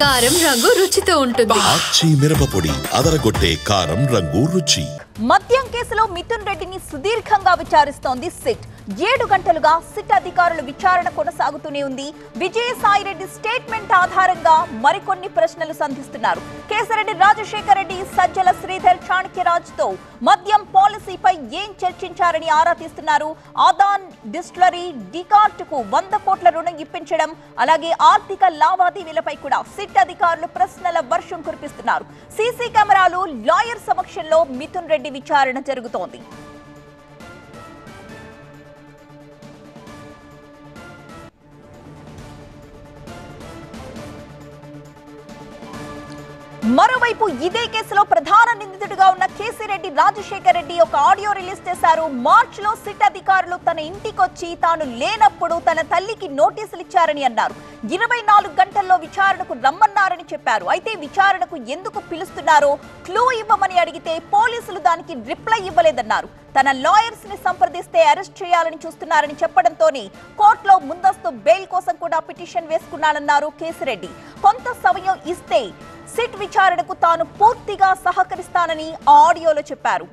కారం రంగు రుచితో ఉంటుంది. ఆచి మిరపపొడి అదరగొట్టే కారం రంగు రుచి. మద్యం కేసులో మిథున్ రెడ్డిని సుదీర్ఘంగా విచారిస్తోంది సిట్. 7 గంటలుగా సిట్ అధికారుల విచారణ కొనసాగుతూనే ఉంది. విజయసాయిరెడ్డి స్టేట్మెంట్ ఆధారంగా మరికొన్ని ప్రశ్నలు సంధిస్తున్నారు. కేశరెడ్డి రాజశేఖర్ రెడ్డి, సజ్జల శ్రీధర్, చాణక్యరాజ్ తో మద్యం పాలసీపై ఏం చర్చించారని ఆరా తీస్తున్నారు. ఆదాన్ డిస్టిలరీ డికార్ట్ కు 100 కోట్ల రుణం ఇప్పించడం, అలాగే ఆర్థిక లావాదేవీలపై కూడా సిట్ అధికారులు ప్రశ్నల వర్షం కురిపిస్తున్నారు. సీసీ కెమెరాలు, లాయర్ సమక్షంలో మిథున్ రెడ్డి విచారణ జరుగుతోంది. మరోవైపు ఇదే కేసులో ప్రధాన నిందితుడిగా ఉన్న కేశరెడ్డి రాజశేఖర్ రెడ్డి ఒక ఆడియో రిలీజ్ చేశారు. మార్చ్ లో సిట్ అధికారులు తన ఇంటికొచ్చి తాను లేనప్పుడు తన తల్లికి నోటీసులు ఇచ్చారని అన్నారు. 24 గంటల్లో విచారణకు రమ్మన్నారని చెప్పారు. అయితే విచారణకు ఎందుకు పిలుస్తున్నారో క్లూ ఇవ్వమని అడిగితే పోలీసులు దానికి రిప్లై ఇవ్వలేదన్నారు. తన లాయర్స్ ని సంప్రదిస్తే అరెస్ట్ చేయాలని చూస్తున్నారని చెప్పడంతోనే కోర్టులో ముందస్తు బెయిల్ కోసం కూడా పిటిషన్ వేసుకున్నానన్నారు కేశరెడ్డి. కొంత సమయం ఇస్తే సిట్ విచారణకు తాను పూర్తిగా సహకరిస్తానని ఆడియోలో చెప్పారు.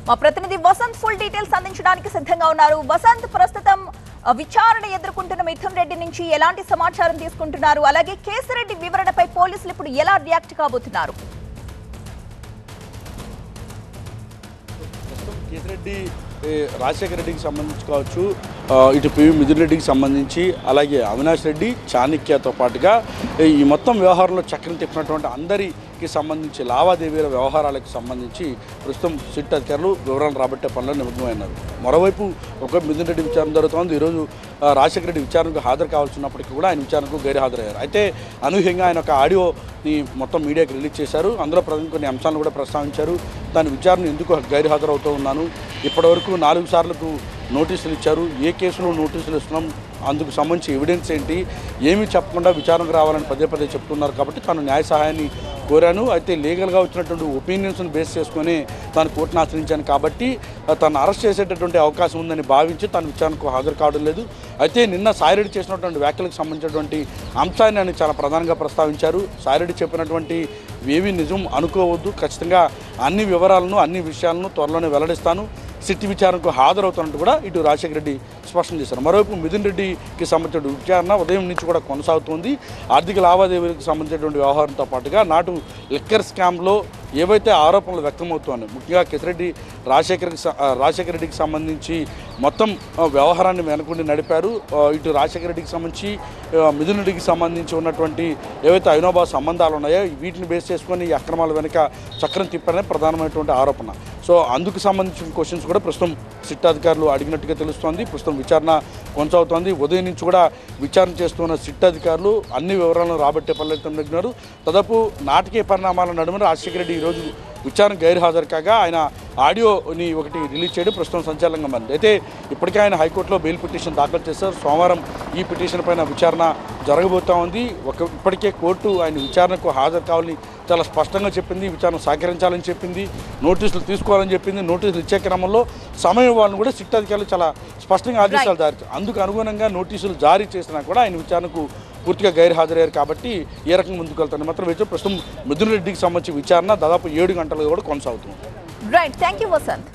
మా ప్రతినిధి వసంత్ ఫుల్ డీటెయిల్స్ అందించడానికి సిద్ధంగా ఉన్నారు. వసంత్, ప్రస్తుతం విచారణ ఎదుర్కొంటున్న మిథున్ రెడ్డి నుంచి ఎలాంటి సమాచారం తీసుకుంటున్నారు? అలాగే కేశరెడ్డి వివరణపై పోలీసులు ఇప్పుడు ఎలా రియాక్ట్ కాబోతున్నారు? కేశరెడ్డి రాజశేఖర రెడ్డికి సంబంధించి కావచ్చు, ఇటు పివి మిథున్ రెడ్డికి సంబంధించి, అలాగే అవినాష్ రెడ్డి, చాణక్యతో పాటుగా ఈ మొత్తం వ్యవహారంలో చక్రం తిప్పినటువంటి అందరికి సంబంధించి లావాదేవీల వ్యవహారాలకు సంబంధించి ప్రస్తుతం సిట్ అధికారులు వివరాలు రాబట్టే పనిలో నిమగ్నమైనారు. మరోవైపు ఒక మిథున్ రెడ్డి విచారణ జరుగుతోంది. ఈరోజు రాజశేఖర రెడ్డి విచారణకు హాజరు కావాల్సినప్పటికీ కూడా ఆయన విచారణకు గైర్హాజరయ్యారు. అయితే అనూహ్యంగా ఆయన ఒక ఆడియోని మొత్తం మీడియాకి రిలీజ్ చేశారు. అందులో ప్రధాన కొన్ని అంశాలను కూడా ప్రస్తావించారు. దాని విచారణ ఎందుకు గైర్హాజరవుతూ ఉన్నాను, ఇప్పటివరకు 4 సార్లకు నోటీసులు ఇచ్చారు, ఏ కేసులో నోటీసులు ఇస్తున్నాం, అందుకు సంబంధించి ఎవిడెన్స్ ఏంటి, ఏమీ చెప్పకుండా విచారణకు రావాలని పదే పదే చెప్తున్నారు. కాబట్టి తాను న్యాయ సహాయాన్ని కోరాను. అయితే లీగల్గా వచ్చినటువంటి ఒపీనియన్స్ను బేస్ చేసుకొని తాను కోర్టును ఆశ్రయించాను. కాబట్టి తను అరెస్ట్ చేసేటటువంటి అవకాశం ఉందని భావించి తను విచారణకు హాజరు కావడం లేదు. అయితే నిన్న సాయిరెడ్డి చేసినటువంటి వ్యాఖ్యలకు సంబంధించినటువంటి అంశాన్ని ఆయన చాలా ప్రధానంగా ప్రస్తావించారు. సాయిరెడ్డి చెప్పినటువంటి ఏవి నిజం అనుకోవద్దు, ఖచ్చితంగా అన్ని వివరాలను, అన్ని విషయాలను త్వరలోనే వెల్లడిస్తాను, సిట్ విచారణకు హాజరవుతున్నట్టు కూడా ఇటు రాజశేఖర రెడ్డి స్పష్టం చేశారు. మరోవైపు మిథున్ రెడ్డికి సంబంధించిన విచారణ ఉదయం నుంచి కూడా కొనసాగుతోంది. ఆర్థిక లావాదేవీలకు సంబంధించినటువంటి వ్యవహారంతో పాటుగా నాటు లిక్కర్ స్కామ్లో ఏవైతే ఆరోపణలు వ్యక్తమవుతున్నాయి, ముఖ్యంగా కేశరెడ్డి రాజశేఖర రెడ్డికి సంబంధించి మొత్తం వ్యవహారాన్ని వెనకుండి నడిపారు. ఇటు రాజశేఖర రెడ్డికి సంబంధించి మిథున్ రెడ్డికి సంబంధించి ఉన్నటువంటి ఏవైతే అవినాభావ సంబంధాలు ఉన్నాయో వీటిని బేస్ చేసుకొని ఈ అక్రమాల వెనుక చక్రం తిప్పారనే ప్రధానమైనటువంటి ఆరోపణ. సో అందుకు సంబంధించిన క్వశ్చన్స్ కూడా ప్రస్తుతం సిట్ అధికారులు అడిగినట్టుగా తెలుస్తోంది. ప్రస్తుతం విచారణ కొనసాగుతోంది. ఉదయం నుంచి కూడా విచారణ చేస్తున్న సిట్ అధికారులు అన్ని వివరాలను రాబట్టే పనులు. దాదాపు నాటకీయ పరిణామాల నడుమ రాజశేఖర రెడ్డి ఈరోజు విచారణ గైర్హాజరు కాగా ఆయన ఆడియోని ఒకటి రిలీజ్ చేయడం ప్రస్తుతం సంచలనంగా మారింది. అయితే ఇప్పటికే ఆయన హైకోర్టులో బెయిల్ పిటిషన్ దాఖలు చేశారు. సోమవారం ఈ పిటిషన్ పైన విచారణ జరగబోతూ ఉంది. ఇప్పటికే కోర్టు ఆయన విచారణకు హాజరు కావాలని చాలా స్పష్టంగా చెప్పింది, విచారణ సహకరించాలని చెప్పింది, నోటీసులు తీసుకోవాలని చెప్పింది. నోటీసులు ఇచ్చే క్రమంలో సమయం వాళ్ళని కూడా సిట్ అధికారులు చాలా స్పష్టంగా ఆదేశాలు జారీ, అందుకు అనుగుణంగా నోటీసులు జారీ చేసినా కూడా ఆయన విచారణకు పూర్తిగా గైర్హాజరయ్యారు. కాబట్టి ఏ రకంగా ముందుకు వెళ్తారని మాత్రం ప్రస్తుతం మిథున్ రెడ్డికి సంబంధించి విచారణ దాదాపు 7 గంటలుగా కూడా కొనసాగుతుంది. Right, thank you Vasant.